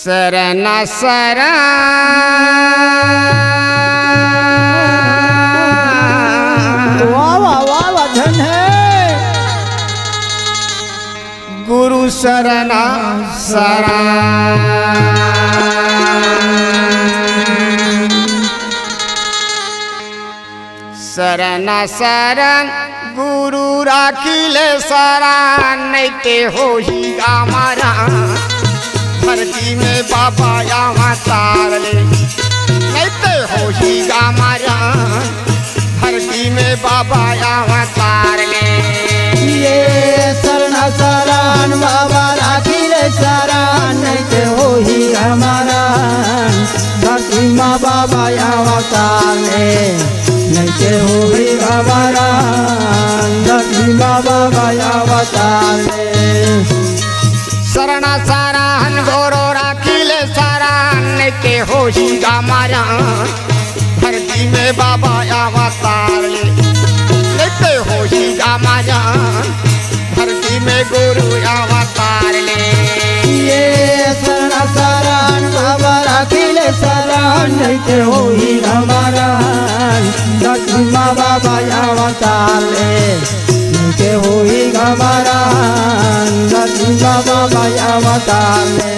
शरण शरण वाह वाह वाह वाह धन है गुरु शरण शरण शरण शरण गुरु राखिले शरण नैते होही गामरा धरती में बाबा यहाँ तार ले नैते होही गामरा धरती में बाबा यहाँ तार ले ये शरण शरण बाबा राखिले शरण नैते होही हमारा धरती माँ बाबा अवतार ले नैते होही हमारा धरती माँ बाबा अवतार ले शरण शरण गोरो राखिले शरण नैते होही गामरा धरती में बाबा अवतार ले नैते होही गामरा धरती में गुरु अवतार ले ये शरण शरण बाबा राखिले शरण नैते होही हमारा धरती माँ बाबा अवतार ले नैते होही हमारा धरती माँ बाबा अवतार ले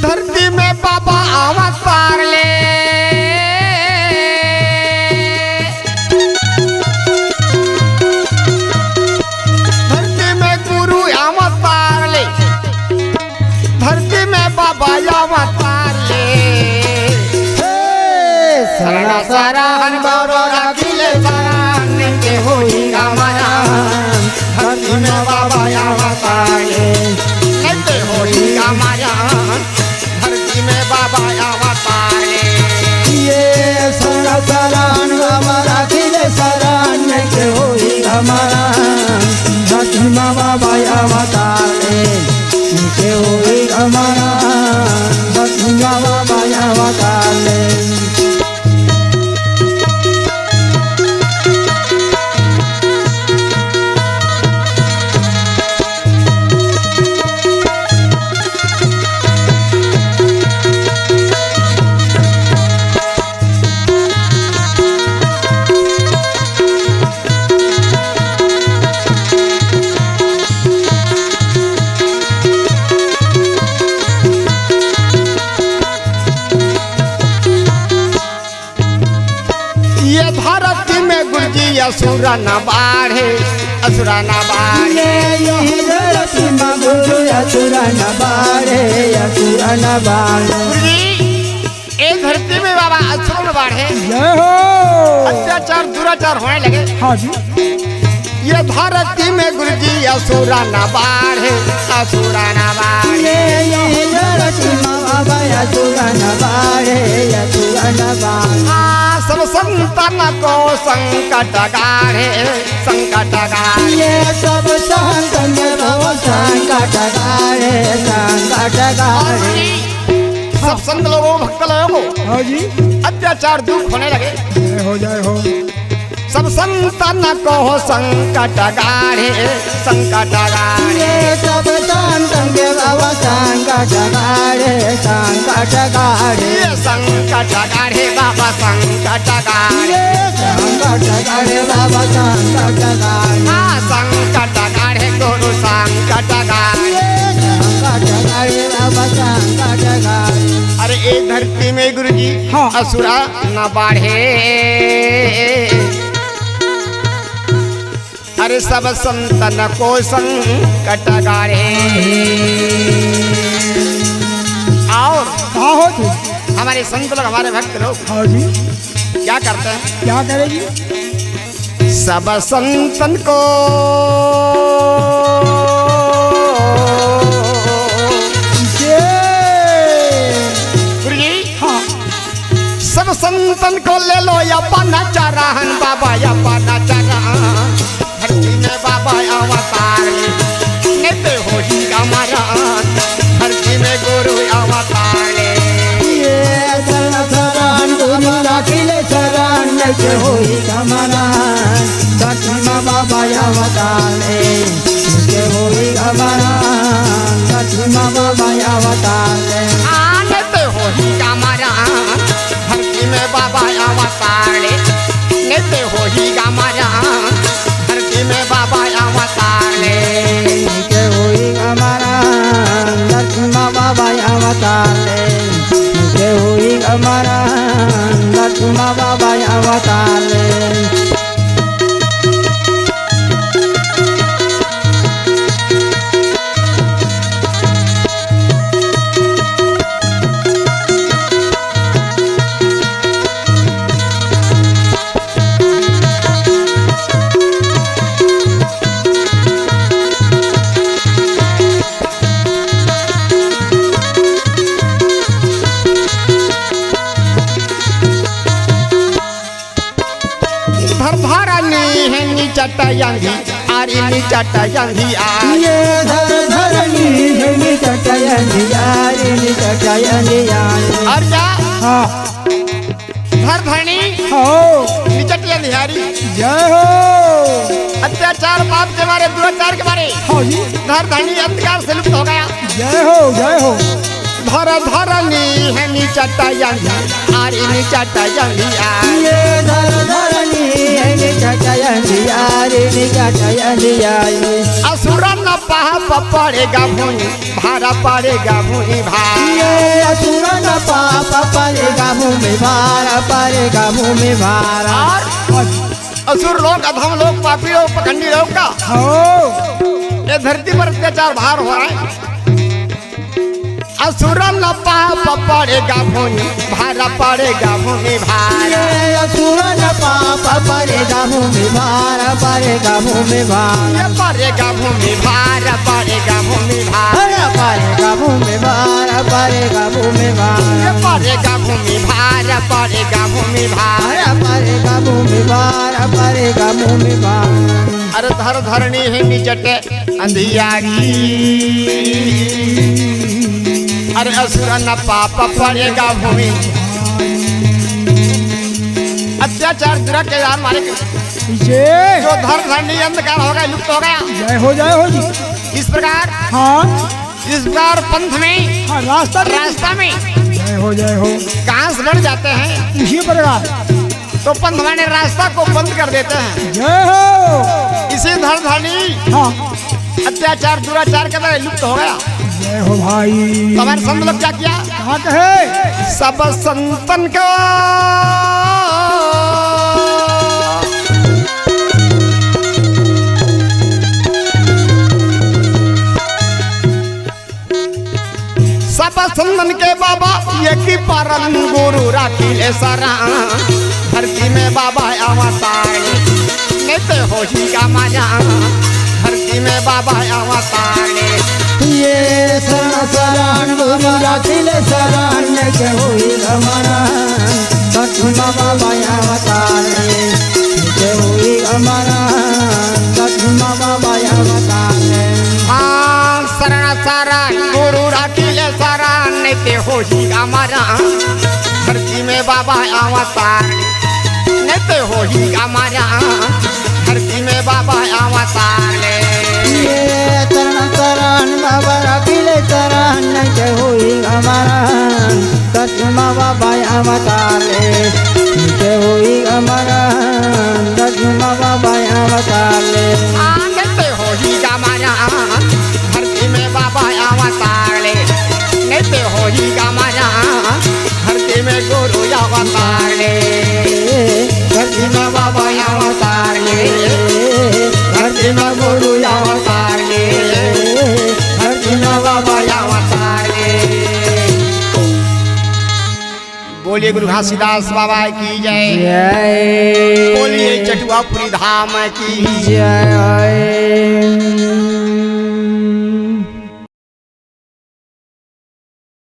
धरती में बाबा अवतार ले धरती में गुरु अवतार ले धरती में बाबा अवतार ले शरण शरण गौरव राखिले शरण नैते होही हमारा धरती में बाबा अवतार ले नैते होही हमारा धरती में बाबा अवतार ले ये शरण शरण बाबा राखिले शरण नैते होही हमारा धरती माँ बाबा अवतार ले नैते होही हमारा धरती माँ बाबा अवतार ले ये धरती में गुरुजी असुरा न बाढ़े असुरा न बाढ़े ये धरती माँ गुरु असुर न बाढ़े असुर न बाढ़े गुरुजी ये धरती में बाबा असुर न बाढ़े जय हो अत्याचार दुराचार होने लगे हाँ जी ये धरती में गुरुजी असुरा न बाढ़े असुरा न बाढ़े ये धरती माँ बाबा असुर न बाढ़े असुर न बाढ़े सब संतन को संकट गाढ़े संकट गाढ़े ये सब संतन को संकट गाढ़े संकट गाढ़े सब संत लोगों भक्त लोगों को हाँ जी अत्याचार दुख होने लगे जय हो सब संतन को संकट गाढ़े संकट गाढ़े ये सब संतन के बाबा संकट गाढ़े संकट गाढ़े ये संकट गाढ़े बाबा संकट गाढ़े संकट गाढ़े बाबा संकट गाढ़े हाँ संकट गाढ़े गुरु संकट गाढ़े संकट गाढ़े बाबा संकट गाढ़े अरे ये धरती में गुरुजी हाँ। असुरा न बाढ़े अरे सब संतन को संकट गाढ़े और हाँ हो जी हमारे संत लोग हमारे भक्त लोग हाँ जी क्या करते हैं क्या करेगी सब संतन को गुरुजी हाँ सब संतन को ले लो या पाना चराहन बाबा या पाना चराहन धरती में बाबा अवतार ले नैते होही हमारा धरती में गुरु अवतार ले ये शरण शरण गुरु राखिले शरण नैते होही हमारा धरती माँ बाबा अवतार ले नैते होही हमारा धरती माँ बाबा अवतार ले चटयंधी आरी नी चटयंधी आरी ये धर धरनी है चटयंधी यारी नी चटयंधी यारी और क्या हाँ धर धरनी हो नी चटयंधी आरी जय हो अत्याचार पाप के बारे दुराचार के बारे हाँ जी धर धरनी अंधकार से लुप्त हो गया जय हो जय हो धर धरनी है नी चटयंधी आरी नी चटयंधी आरी ये धर धरनी है चटयंधी यारी नी चटयंधी यारी असुर न पाप पड़ेगा भूमि भारा पड़ेगा भूमि भार ये असुर न पाप पड़ेगा भूमि भार पड़ेगा भूमि भार और असुर लोग अधम लोग पापी लोग पखंडी लोग का हो ये धरती पर अत्याचार भार हो रहा है असुर न पाप पड़ेगा भूमि भारा पड़ेगा भूमि भार ये असुर न पाप पड़ेगा भूमि भार पड़ेगा भूमि भार ये पड़ेगा भूमि भार पड़ेगा भूमि भार पड़ेगा भूमि भार पड़ेगा भूमि भार ये पड़ेगा भूमि भार पड़ेगा भूमि भार पड़ेगा भूमि भार पड़ेगा भूमि भार अरे धर धरनी है निचटे अंधियारी अरे असुर न पाप पड़ेगा भूमि अत्याचार दुराचार मारे जय जो धर धरनी अंधकार हो गया लुप्त हो गया जय हो जी इस प्रकार हाँ इस प्रकार पंथ में हाँ रास्ता में जय हो घास बढ़ जाते हैं इसी प्रकार तो पंथ वाले रास्ता को बंद कर देते हैं जय हो इसी धर धरनी हाँ अत्याचार दुराचार के द्वारा लुप्त हो गया जय हो भाई तो हमारे संत लोग क्या किया कहाँ कहे सब संतन का सब संतन के बाबा ये की परम गुरु राखिले सरा धरती में बाबा अवतार लेते हो ही का मजा धरती में बाबा अवतार ये शरण गुरु राखिले शरण के होई हमारा दक्षिण बाबा अवतार के होई हमारा दक्षिण बाबा अवतार हाँ शरण शरण गुरु राखिले शरण लेते हो ही हमारा धरती में बाबा अवतार लेते हो ही हमारा धरती में बाबा अवतार ये शरण बाबा राखिले शरण के होई हमारा दक्षिण बाबा अवतार के होई हमारा दक्षिण बाबा अवतार लेते हो ही हमारा धरती में बाबा अवतार लेते हो ही हमारा धरती में गुरु अवतार धरती में बाबा अवतार धरती में गुरु अवतार धरती में बाबा अवतार बोलिए गुरु घासीदास बाबा की जय जय बोलिए चटुआपुरी धाम की जय